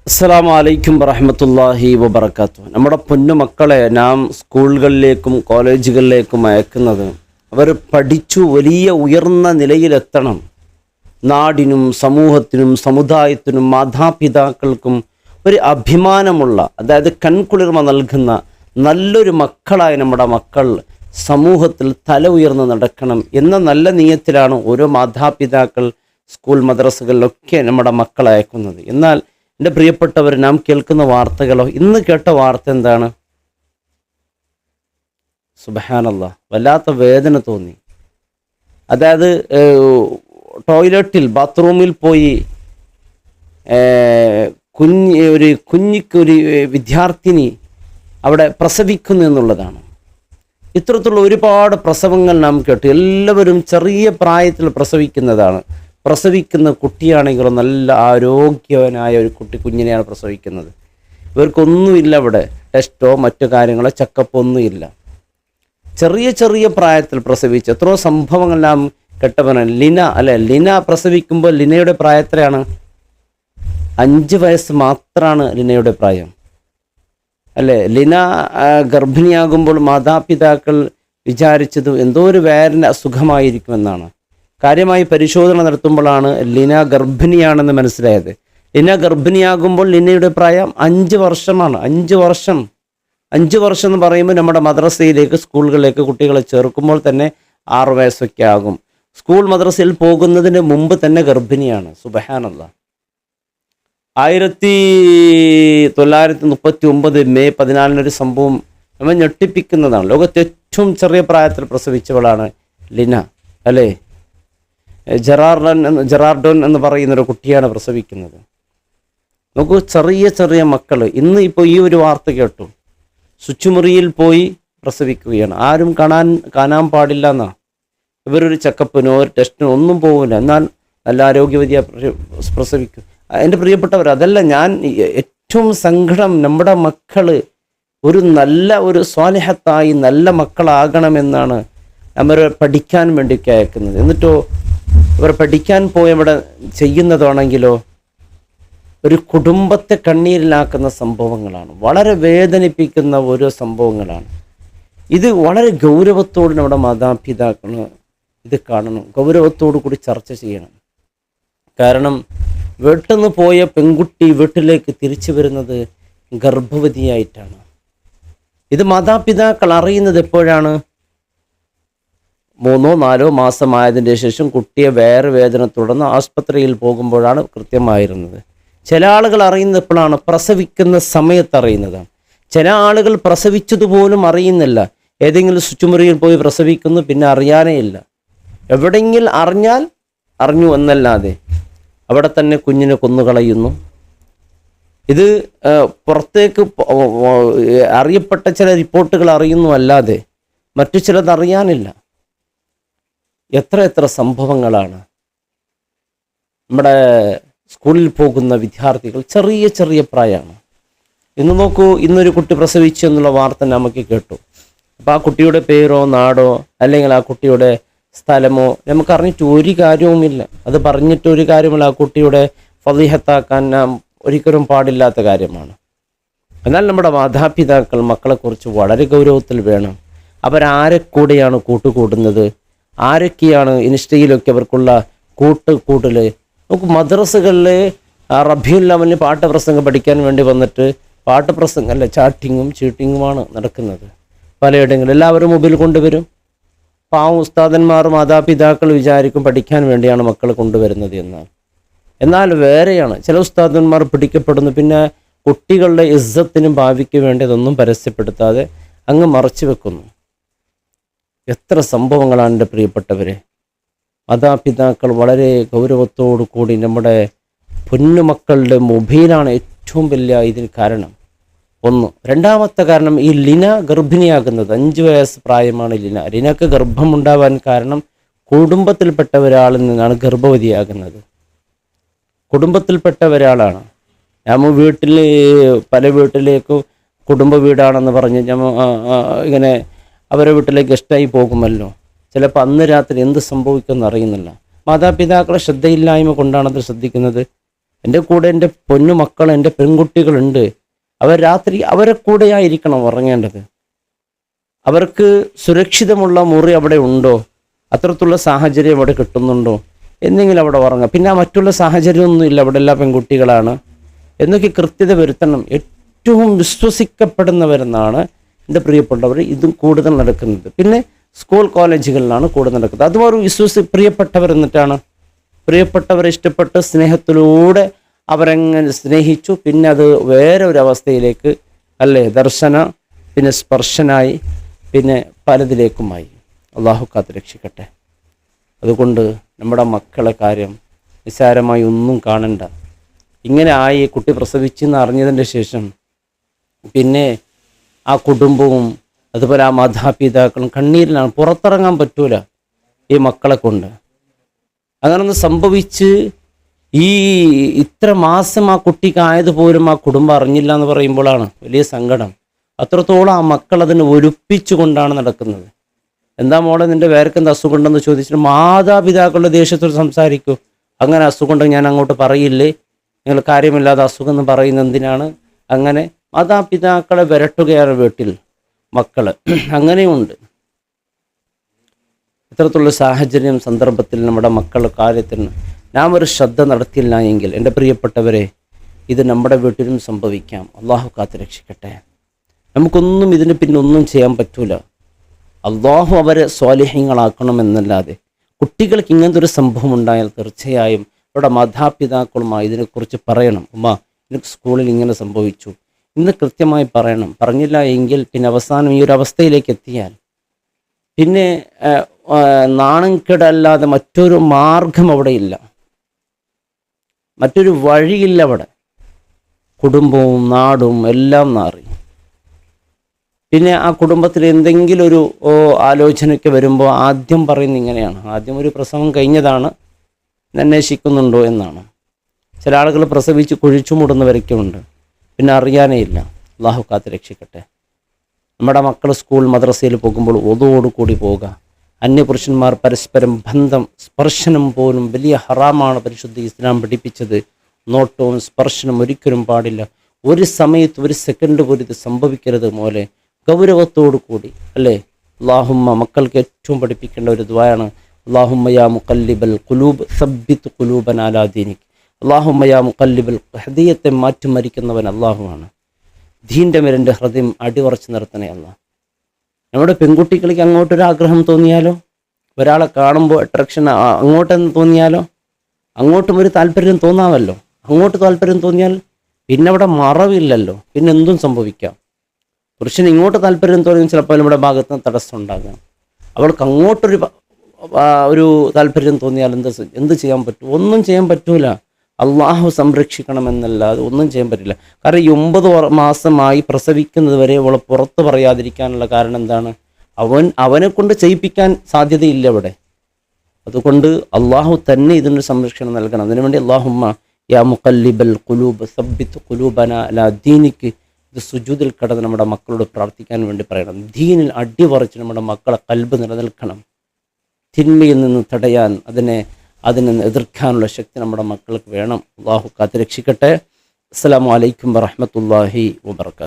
അസ്സലാമു അലൈക്കും വറഹ്മത്തുള്ളാഹി വബറകാതുഹു. നമ്മുടെ പൊന്നു മക്കളെ നാം സ്കൂളുകളിലേക്കും കോളേജുകളിലേക്കും അയക്കുന്നത് അവർ പഠിച്ചു വലിയ ഉയർന്ന നിലയിലെത്തണം. നാടിനും സമൂഹത്തിനും സമുദായത്തിനും മാതാപിതാക്കൾക്കും ഒരു അഭിമാനമുള്ള, അതായത് കൺകുളിർമ നൽകുന്ന നല്ലൊരു മക്കളായി നമ്മുടെ മക്കൾ സമൂഹത്തിൽ തല ഉയർന്ന് നടക്കണം എന്ന നല്ല നിയത്തിലാണ് ഓരോ മാതാപിതാക്കൾ സ്കൂൾ മദ്രസകളിലൊക്കെ നമ്മുടെ മക്കളെ അയക്കുന്നത്. എന്നാൽ എൻ്റെ പ്രിയപ്പെട്ടവർ, നാം കേൾക്കുന്ന വാർത്തകളോ, ഇന്ന് കേട്ട വാർത്ത എന്താണ്? സുബ്ഹാനല്ലാഹ്, വല്ലാത്ത വേദന തോന്നി. അതായത് ടോയ്ലറ്റിൽ ബാത്റൂമിൽ പോയി ഒരു വിദ്യാർത്ഥിനി അവിടെ പ്രസവിക്കുന്നു എന്നുള്ളതാണ്. ഇത്തരത്തിലുള്ള ഒരുപാട് പ്രസവങ്ങൾ നാം കേട്ടു. എല്ലാവരും ചെറിയ പ്രായത്തിൽ പ്രസവിക്കുന്നതാണ്. പ്രസവിക്കുന്ന കുട്ടിയാണെങ്കിലോ നല്ല ആരോഗ്യവനായ ഒരു കുഞ്ഞിനെയാണ് പ്രസവിക്കുന്നത്. ഇവർക്കൊന്നുമില്ല ഇവിടെ ടെസ്റ്റോ മറ്റു കാര്യങ്ങളോ ചെക്കപ്പോ ഒന്നുമില്ല. ചെറിയ ചെറിയ പ്രായത്തിൽ പ്രസവിച്ച് എത്രയോ സംഭവങ്ങൾ നാം കേട്ടവനാണ്. ലിന പ്രസവിക്കുമ്പോൾ ലിനയുടെ പ്രായത്തിലാണ് 5 വയസ്സ് മാത്രമാണ് ലിനയുടെ പ്രായം. ലിന ഗർഭിണിയാകുമ്പോൾ മാതാപിതാക്കൾ വിചാരിച്ചത് എന്തോ ഒരു വേദന അസുഖമായിരിക്കുമെന്നാണ്. കാര്യമായി പരിശോധന നടത്തുമ്പോഴാണ് ലിന ഗർഭിണിയാണെന്ന് മനസ്സിലായത്. ലിന ഗർഭിണിയാകുമ്പോൾ ലിനയുടെ പ്രായം 5 വർഷമാണ്. 5 വർഷം എന്ന് പറയുമ്പോൾ നമ്മുടെ മദ്രസയിലേക്ക് സ്കൂളുകളിലേക്ക് കുട്ടികളെ ചേർക്കുമ്പോൾ തന്നെ 6 വയസ്സൊക്കെ ആകും. സ്കൂൾ മദ്രസയിൽ പോകുന്നതിന് മുമ്പ് തന്നെ ഗർഭിണിയാണ്. സുബ്ഹാനല്ലാഹ്. 1939 മെയ് 14 ഒരു സംഭവം നമ്മൾ ഞെട്ടിപ്പിക്കുന്നതാണ്. ലോകത്തെ ഏറ്റവും ചെറിയ പ്രായത്തിൽ പ്രസവിച്ചവളാണ് ലിന. ജെറാർഡോൻ എന്ന് പറയുന്നൊരു കുട്ടിയാണ് പ്രസവിക്കുന്നത്. നോക്കൂ, ചെറിയ ചെറിയ മക്കൾ. ഇന്ന് ഇപ്പോൾ ഈ ഒരു വാർത്ത കേട്ടു, ശുചിമുറിയിൽ പോയി പ്രസവിക്കുകയാണ്. ആരും കാണാൻ പാടില്ല എന്നാ. ഇവരൊരു ചെക്കപ്പിനോ ഒരു ടെസ്റ്റിനോ ഒന്നും പോകില്ല. എന്നാൽ നല്ല ആരോഗ്യവതിയാ പ്രസവിക്കും. എൻ്റെ പ്രിയപ്പെട്ടവർ, അതല്ല ഞാൻ ഏറ്റവും സങ്കടം, നമ്മുടെ മക്കൾ ഒരു സ്വാലിഹത്തായി നല്ല മക്കളാകണമെന്നാണ് നമ്മൾ പഠിക്കാൻ വേണ്ടിയൊക്കെ അയക്കുന്നത്. എന്നിട്ടോ ഇവർ പഠിക്കാൻ പോയവിടെ ചെയ്യുന്നതാണെങ്കിലോ ഒരു കുടുംബത്തെ കണ്ണീരിലാക്കുന്ന സംഭവങ്ങളാണ്. വളരെ വേദനിപ്പിക്കുന്ന ഓരോ സംഭവങ്ങളാണ്. ഇത് വളരെ ഗൗരവത്തോട് നമ്മുടെ മാതാപിതാക്കൾ ഇത് കാണണം, ഗൗരവത്തോടു കൂടി ചർച്ച ചെയ്യണം. കാരണം വീട്ടിൽ നിന്ന് പോയ പെൺകുട്ടി വീട്ടിലേക്ക് തിരിച്ചു വരുന്നത് ഗർഭവതിയായിട്ടാണ്. ഇത് മാതാപിതാക്കൾ അറിയുന്നത് എപ്പോഴാണ്? 3-4 മാസമായതിൻ്റെ ശേഷം കുട്ടിയെ വേറെ വേദന തുടർന്ന് ആസ്പത്രിയിൽ പോകുമ്പോഴാണ് കൃത്യമായിരുന്നത്. ചില ആളുകൾ അറിയുന്നത് എപ്പോഴാണ്? പ്രസവിക്കുന്ന സമയത്ത് അറിയുന്നതാണ്. ചില ആളുകൾ പ്രസവിച്ചതുപോലും അറിയുന്നില്ല. ഏതെങ്കിലും ശുചിമുറിയിൽ പോയി പ്രസവിക്കുന്നു, പിന്നെ അറിയാനേ ഇല്ല. എവിടെയെങ്കിലും അറിഞ്ഞു എന്നല്ലാതെ അവിടെ തന്നെ കുഞ്ഞിനെ കൊന്നുകളയുന്നു. ഇത് പുറത്തേക്ക് അറിയപ്പെട്ട ചില റിപ്പോർട്ടുകൾ അറിയുന്നു, അല്ലാതെ മറ്റു ചിലത് അറിയാനില്ല. എത്ര സംഭവങ്ങളാണ്. നമ്മുടെ സ്കൂളിൽ പോകുന്ന വിദ്യാർത്ഥികൾ ചെറിയ ചെറിയ പ്രായമാണ്. ഇന്ന് നോക്കൂ, ഇന്നൊരു കുട്ടി പ്രസവിച്ചു എന്നുള്ള വാർത്ത നമുക്ക് കേട്ടു. അപ്പോൾ ആ കുട്ടിയുടെ പേരോ നാടോ അല്ലെങ്കിൽ ആ കുട്ടിയുടെ സ്ഥലമോ നമുക്ക് അറിഞ്ഞിട്ട് ഒരു കാര്യവുമില്ല. അത് പറഞ്ഞിട്ട് ഒരു കാര്യമില്ല. ആ കുട്ടിയുടെ ഫളീഹത്താക്കാൻ നാം ഒരിക്കലും പാടില്ലാത്ത കാര്യമാണ്. എന്നാൽ നമ്മുടെ മാതാപിതാക്കൾ മക്കളെക്കുറിച്ച് വളരെ ഗൗരവത്തിൽ വേണം. അവരാരെ കൂടെയാണ് കൂട്ടുകൂടുന്നത്, ആരൊക്കെയാണ് ഇൻസ്റ്റയിലൊക്കെ അവർക്കുള്ള കൂട്ടൽ. നമുക്ക് മദ്രസകളിൽ റബീഉൽ അവ്വലിന് പാഠപ്രസംഗം പഠിക്കാൻ വേണ്ടി വന്നിട്ട് പാഠപ്രസംഗം ചാറ്റിങ്ങും ചീറ്റിങ്ങുമാണ് നടക്കുന്നത്. പലയിടങ്ങളിൽ എല്ലാവരും മൊബൈൽ കൊണ്ടുവരും. പാവം ഉസ്താദന്മാർ മാതാപിതാക്കൾ വിചാരിക്കും പഠിക്കാൻ വേണ്ടിയാണ് മക്കൾ കൊണ്ടുവരുന്നത് എന്നാൽ വേറെയാണ്. ചില ഉസ്താദന്മാർ പിടിക്കപ്പെടുന്നു. പിന്നെ കുട്ടികളുടെ ഇസ്സത്തിനും ഭാവിക്ക് വേണ്ടി അതൊന്നും പരസ്യപ്പെടുത്താതെ അങ്ങ് മറച്ചു വെക്കുന്നു. എത്ര സംഭവങ്ങളാണ് എൻ്റെ പ്രിയപ്പെട്ടവരെ. മാതാപിതാക്കൾ വളരെ ഗൗരവത്തോടു കൂടി നമ്മുടെ പൊന്നുമക്കളുടെ മൊബൈലാണ് ഏറ്റവും വലിയ ഇതിന് കാരണം. രണ്ടാമത്തെ കാരണം, ഈ ലിന ഗർഭിണിയാകുന്നത് 5 വയസ്സ് പ്രായമാണ് ലിനക്ക് ഗർഭമുണ്ടാവാൻ കാരണം കുടുംബത്തിൽപ്പെട്ട ഒരാളിൽ നിന്നാണ് ഗർഭവതിയാകുന്നത്. കുടുംബത്തിൽപ്പെട്ട ഒരാളാണ്. നമ്മൾ പല വീട്ടിലേക്കും കുടുംബ വീടാണെന്ന് പറഞ്ഞ് ഇങ്ങനെ അവരെ വീട്ടിലേക്ക് ഗസ്റ്റായി പോകുമല്ലോ. ചിലപ്പോൾ അന്ന് രാത്രി എന്ത് സംഭവിക്കുമെന്ന് അറിയുന്നില്ല. മാതാപിതാക്കളെ ശ്രദ്ധയില്ലായ്മ കൊണ്ടാണ് അത് ശ്രദ്ധിക്കുന്നത്. എൻ്റെ കൂടെ എൻ്റെ പൊന്നു മക്കൾ, എൻ്റെ പെൺകുട്ടികളുണ്ട്. അവർ രാത്രി അവരെ കൂടെയായിരിക്കണം ഉറങ്ങേണ്ടത്. അവർക്ക് സുരക്ഷിതമുള്ള മുറി അവിടെ ഉണ്ടോ, അത്തരത്തിലുള്ള സാഹചര്യം അവിടെ കിട്ടുന്നുണ്ടോ, എന്തെങ്കിലും അവിടെ ഉറങ്ങാം. പിന്നെ മറ്റുള്ള സാഹചര്യമൊന്നുമില്ല, അവിടെ എല്ലാ പെൺകുട്ടികളാണ് എന്നൊക്കെ കൃത്യത വരുത്തണം. ഏറ്റവും വിശ്വസിക്കപ്പെടുന്നവരെന്നാണ് എൻ്റെ പ്രിയപ്പെട്ടവർ ഇതും കൂടുതൽ നടക്കുന്നത്. പിന്നെ സ്കൂൾ കോളേജുകളിലാണ് കൂടുതൽ നടക്കുന്നത്. അതും ഒരു പ്രിയപ്പെട്ടവർ എന്നിട്ടാണ്, പ്രിയപ്പെട്ടവരെ ഇഷ്ടപ്പെട്ട് സ്നേഹത്തിലൂടെ അവരെങ്ങനെ സ്നേഹിച്ചു, പിന്നെ അത് വേറെ ഒരു അവസ്ഥയിലേക്ക് അല്ലേ, ദർശന, പിന്നെ സ്പർശനായി, പിന്നെ പലതിലേക്കുമായി. അള്ളാഹു കാത്ത് രക്ഷിക്കട്ടെ. അതുകൊണ്ട് നമ്മുടെ മക്കളെ കാര്യം നിസ്സാരമായി ഒന്നും കാണണ്ട. ഇങ്ങനെ ആയി കുട്ടി പ്രസവിച്ചെന്ന് അറിഞ്ഞതിൻ്റെ ശേഷം പിന്നെ ആ കുടുംബവും അതുപോലെ ആ മാതാപിതാക്കളും കണ്ണീരിലാണ്. പുറത്തിറങ്ങാൻ പറ്റൂല ഈ മക്കളെ കൊണ്ട്. അങ്ങനൊന്ന് സംഭവിച്ച് ഈ ഇത്ര മാസം ആ കുട്ടിക്ക് ആയതുപോലും ആ കുടുംബം അറിഞ്ഞില്ല എന്ന് പറയുമ്പോഴാണ് വലിയ സങ്കടം. അത്രത്തോളം ആ മക്കൾ അതിനെ ഒലിപ്പിച്ചു കൊണ്ടാണ് നടക്കുന്നത്. എന്താ മോളെ, നിൻ്റെ വേർക്ക് എന്താ അസുഖം ഉണ്ടെന്ന് ചോദിച്ചിട്ട് മാതാപിതാക്കളുടെ ദേഷ്യത്തോട് സംസാരിക്കൂ. അങ്ങനെ അസുഖം ഉണ്ടെങ്കിൽ ഞാൻ അങ്ങോട്ട് പറയില്ലേ, നിങ്ങൾ കാര്യമില്ലാതെ അസുഖം എന്ന് പറയുന്നത് എന്തിനാണ്? അങ്ങനെ മാതാപിതാക്കളെ വിരട്ടുകയാണ് വീട്ടിൽ മക്കൾ. അങ്ങനെയുണ്ട്. ഇത്തരത്തിലുള്ള സാഹചര്യം സന്ദർഭത്തിൽ നമ്മുടെ മക്കളുടെ കാര്യത്തിന് നാം ഒരു ശ്രദ്ധ നടത്തിയില്ല എങ്കിൽ എൻ്റെ പ്രിയപ്പെട്ടവരെ, ഇത് നമ്മുടെ വീട്ടിലും സംഭവിക്കാം. അള്ളാഹു കാത്ത് രക്ഷിക്കട്ടെ. നമുക്കൊന്നും ഇതിന് പിന്നെ ഒന്നും ചെയ്യാൻ പറ്റൂല. അള്ളാഹു അവരെ സ്വാലിഹ്യങ്ങളാക്കണമെന്നല്ലാതെ കുട്ടികൾക്ക് ഇങ്ങനത്തെ ഒരു സംഭവം ഉണ്ടായാൽ തീർച്ചയായും അവരുടെ മാതാപിതാക്കളുമായി ഇതിനെക്കുറിച്ച് പറയണം. ഉമ്മ, എനിക്ക് സ്കൂളിൽ ഇങ്ങനെ സംഭവിച്ചു, ഇന്ന് കൃത്യമായി പറയണം. പറഞ്ഞില്ല എങ്കിൽ പിന്നെ അവസാനം ഈ ഒരു അവസ്ഥയിലേക്ക് എത്തിയാൽ പിന്നെ നാണംകേടല്ലാതെ മറ്റൊരു മാർഗം അവിടെ ഇല്ല, മറ്റൊരു വഴിയില്ല. അവിടെ കുടുംബവും നാടും എല്ലാം നാറി. പിന്നെ ആ കുടുംബത്തിൽ എന്തെങ്കിലും ഒരു ആലോചനയ്ക്ക് വരുമ്പോൾ ആദ്യം പറയുന്നത് ഇങ്ങനെയാണ്: ആദ്യം ഒരു പ്രസവം കഴിഞ്ഞതാണ്, അന്വേഷിക്കുന്നുണ്ടോ എന്നാണ്. ചില ആളുകൾ പ്രസവിച്ച് കുഴിച്ചു മൂടുന്നവരൊക്കെയുണ്ട്, പിന്നെ അറിയാനേ ഇല്ല. അള്ളാഹു കാത്ത് രക്ഷിക്കട്ടെ. നമ്മുടെ മക്കൾ സ്കൂൾ മദ്രസയിൽ പോകുമ്പോൾ ഒതോടുകൂടി പോവുക. അന്യപുരുഷന്മാർ പരസ്പരം ബന്ധം, സ്പർശനം പോലും വലിയ ഹറാമാണ് പരിശുദ്ധ ഇസ്ലാം പഠിപ്പിച്ചത്. നോട്ടവും സ്പർശനം ഒരിക്കലും പാടില്ല. ഒരു സമയത്ത് ഒരു സെക്കൻഡ് പോലും ഇത് സംഭവിക്കരുത്. മോലെ ഗൗരവത്തോടു കൂടി അല്ലേ. അല്ലാഹുമ്മ, മക്കൾക്ക് ഏറ്റവും പഠിപ്പിക്കേണ്ട ഒരു ദുആയാണ് അല്ലാഹുമ്മ യാ മുഖല്ലിബൽ ഖുലൂബ് സബ്ബിത് ഖുലൂബനാ അലാ ദീനിക്. അല്ലാഹുമ്മ യാ മുഖല്ലിബൽ, ഹൃദയത്തെ മാറ്റിമറിക്കുന്നവൻ അല്ലാഹുവാണ്. ദീൻ്റെ മേൽ എൻ്റെ ഹൃദയം അടിയുറച്ച് നിർത്തണേ അല്ലാ. നമ്മുടെ പെൺകുട്ടികൾക്ക് അങ്ങോട്ടൊരാഗ്രഹം തോന്നിയാലോ, ഒരാളെ കാണുമ്പോൾ അട്രാക്ഷൻ അങ്ങോട്ടെന്ന് തോന്നിയാലോ, അങ്ങോട്ടും ഒരു താല്പര്യം തോന്നാമല്ലോ. അങ്ങോട്ട് താല്പര്യം തോന്നിയാൽ പിന്നെ അവിടെ മറവില്ലല്ലോ, പിന്നെ എന്തും സംഭവിക്കാം. പുരുഷന് ഇങ്ങോട്ട് താല്പര്യം തോന്നിയാൽ ചിലപ്പോൾ നമ്മുടെ ഭാഗത്ത് നിന്ന് തടസ്സം ഉണ്ടാകാം. അവൾക്ക് അങ്ങോട്ടൊരു താല്പര്യം തോന്നിയാൽ എന്ത് ചെയ്യാൻ പറ്റും? ഒന്നും ചെയ്യാൻ പറ്റൂല. അള്ളാഹു സംരക്ഷിക്കണമെന്നല്ലാതെ ഒന്നും ചെയ്യാൻ പറ്റില്ല. കാരണം ഈ 9 മാസമായി പ്രസവിക്കുന്നത് വരെ അവൾ പുറത്ത് പറയാതിരിക്കാനുള്ള കാരണം എന്താണ്? അവനെ കൊണ്ട് ചെയ്യിപ്പിക്കാൻ സാധ്യതയില്ല അവിടെ. അതുകൊണ്ട് അള്ളാഹു തന്നെ ഇതിനൊരു സംരക്ഷണം നൽകണം. അതിനുവേണ്ടി അല്ലാഹുമ്മ യാ മുഖല്ലിബൽ ഖുലൂബ് സബ്ബിത് ഖുലൂബനാ അലാ ദീനിക്, ഇത് സുജൂദിൽ കടന്ന് നമ്മുടെ മക്കളോട് പ്രാർത്ഥിക്കാൻ വേണ്ടി പറയണം. ദീനിൽ അടിപറിച്ച് നമ്മുടെ മക്കളെ ഖൽബ് നിലനിൽക്കണം. തിന്മയിൽ നിന്ന് തടയാൻ, അതിനെ എതിർക്കാനുള്ള ശക്തി നമ്മുടെ മക്കൾക്ക് വേണം. അല്ലാഹു കാത്ത് രക്ഷിക്കട്ടെ. അസ്സലാമു അലൈക്കും വറഹ്മത്തുള്ളാഹി വബറകാതുഹു.